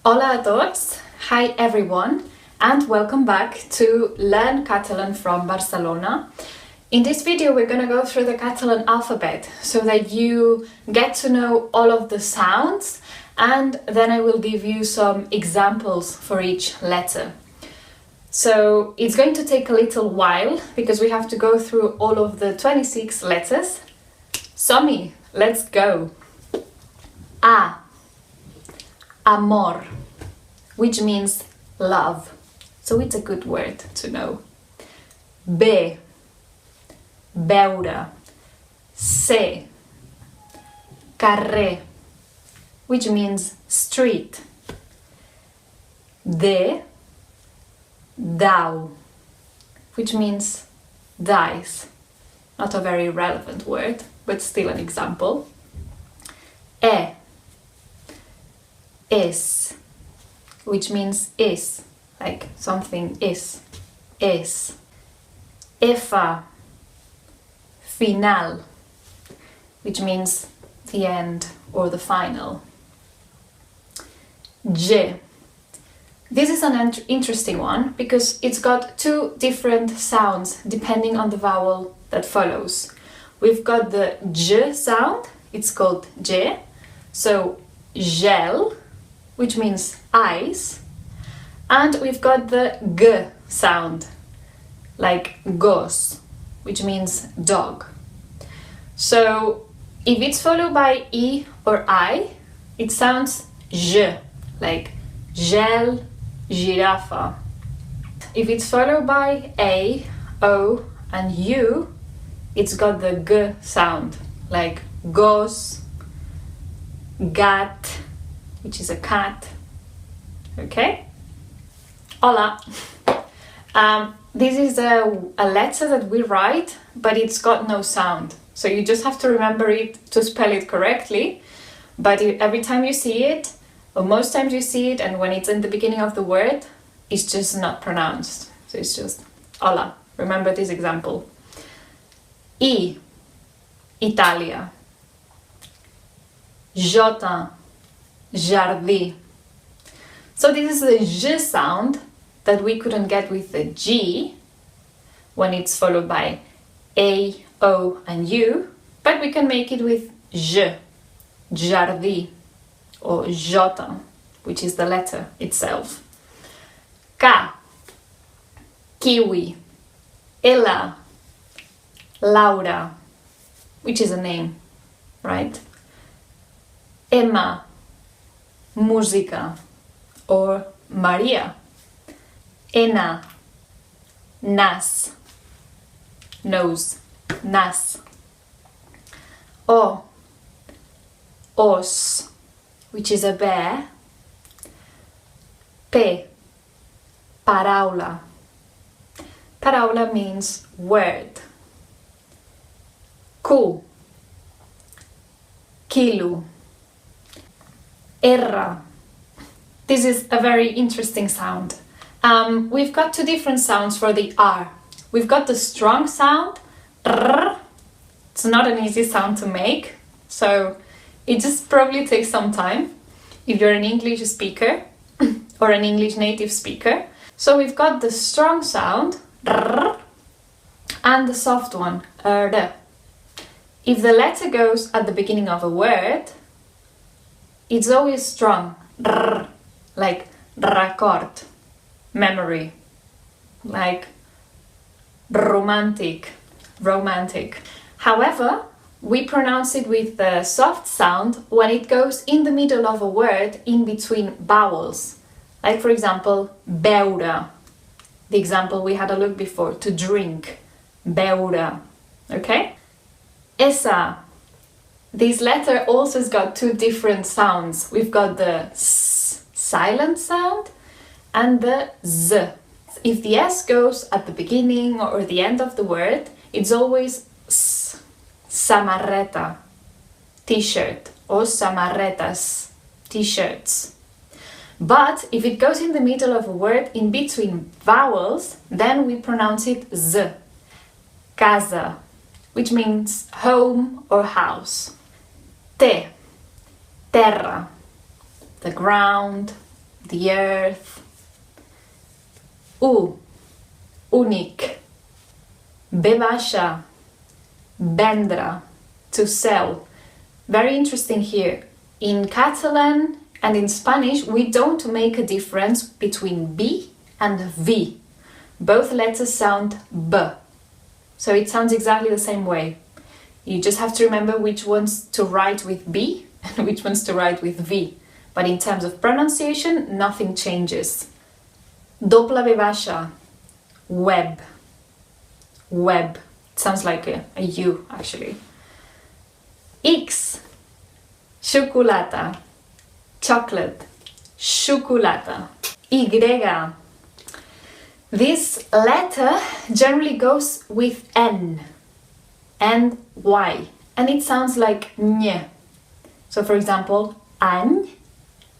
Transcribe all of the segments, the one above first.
Hola a tots, hi everyone, and welcome back to Learn Catalan from Barcelona. In this video we're going to go through the Catalan alphabet so that you get to know all of the sounds, and then I will give you some examples for each letter. So it's going to take a little while because we have to go through all of the 26 letters. Som-hi, let's go. A. Amor, which means love. So it's a good word to know. B. Beure. C. Carrer, which means street. D. Dau, which means dies. Not a very relevant word, but still an example. E. Es, which means is, like something is. Es. Efa. Final, which means the end or the final. J. This is an interesting one because it's got two different sounds depending on the vowel that follows. We've got the J sound, it's called J, so gel, which means ice, and we've got the G sound, like gos, which means dog. So if it's followed by E or I, it sounds J, like gel, girafa. If it's followed by A, O, and U, it's got the G sound, like gos, gat, which is a cat. Okay? Hola. This is a letter that we write, but it's got no sound. So you just have to remember it to spell it correctly. But every time you see it, or most times you see it, and when it's in the beginning of the word, it's just not pronounced. So it's just hola. Remember this example. I. Italia. J. Jardí. So this is the J sound that we couldn't get with the G when it's followed by A, O, and U, but we can make it with J, Jardí, or J, which is the letter itself. K. Kiwi. Ella. Laura, which is a name, right? Emma. Música, or Maria. Ena. Nas, nose, nas. O. Os, which is a bear. P. Paraula. Paraula means word. Q. Kilo. Erra. This is a very interesting sound. We've got two different sounds for the R. We've got the strong sound, r. It's not an easy sound to make, so it just probably takes some time if you're an English speaker or an English native speaker. So we've got the strong sound, r, and the soft one, r. If the letter goes at the beginning of a word, it's always strong, r, like record, memory, like romantic. However, we pronounce it with the soft sound when it goes in the middle of a word in between vowels. Like for example, beure, the example we had a look before, to drink, beure, okay? Esa. This letter also has got two different sounds. We've got the S silent sound and the Z. If the S goes at the beginning or the end of the word, it's always S. Samarreta, t-shirt, or samarretas, t-shirts. But if it goes in the middle of a word in between vowels, then we pronounce it Z. Casa, which means home or house. Terra, the ground, the earth. U, únic. B baixa, vendre, to sell. Very interesting here. In Catalan and in Spanish, we don't make a difference between B and V. Both letters sound B. So it sounds exactly the same way. You just have to remember which ones to write with B and which ones to write with V. But in terms of pronunciation, nothing changes. Doppla V baixa, web. Web. It sounds like a U, actually. X, Xocolata, chocolate, Xocolata. Y, this letter generally goes with N and Y, and it sounds like ñ. So for example, any,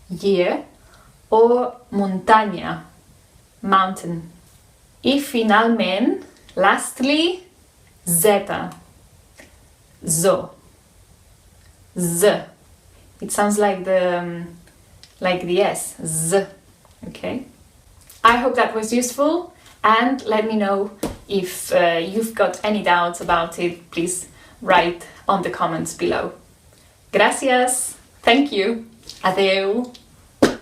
year, or Muntanya, mountain. Y finalment, lastly, Z, zo, z. It sounds like the S, z, okay? I hope that was useful, and let me know if you've got any doubts about it. Please write on the comments below. Gracias, thank you, adeu.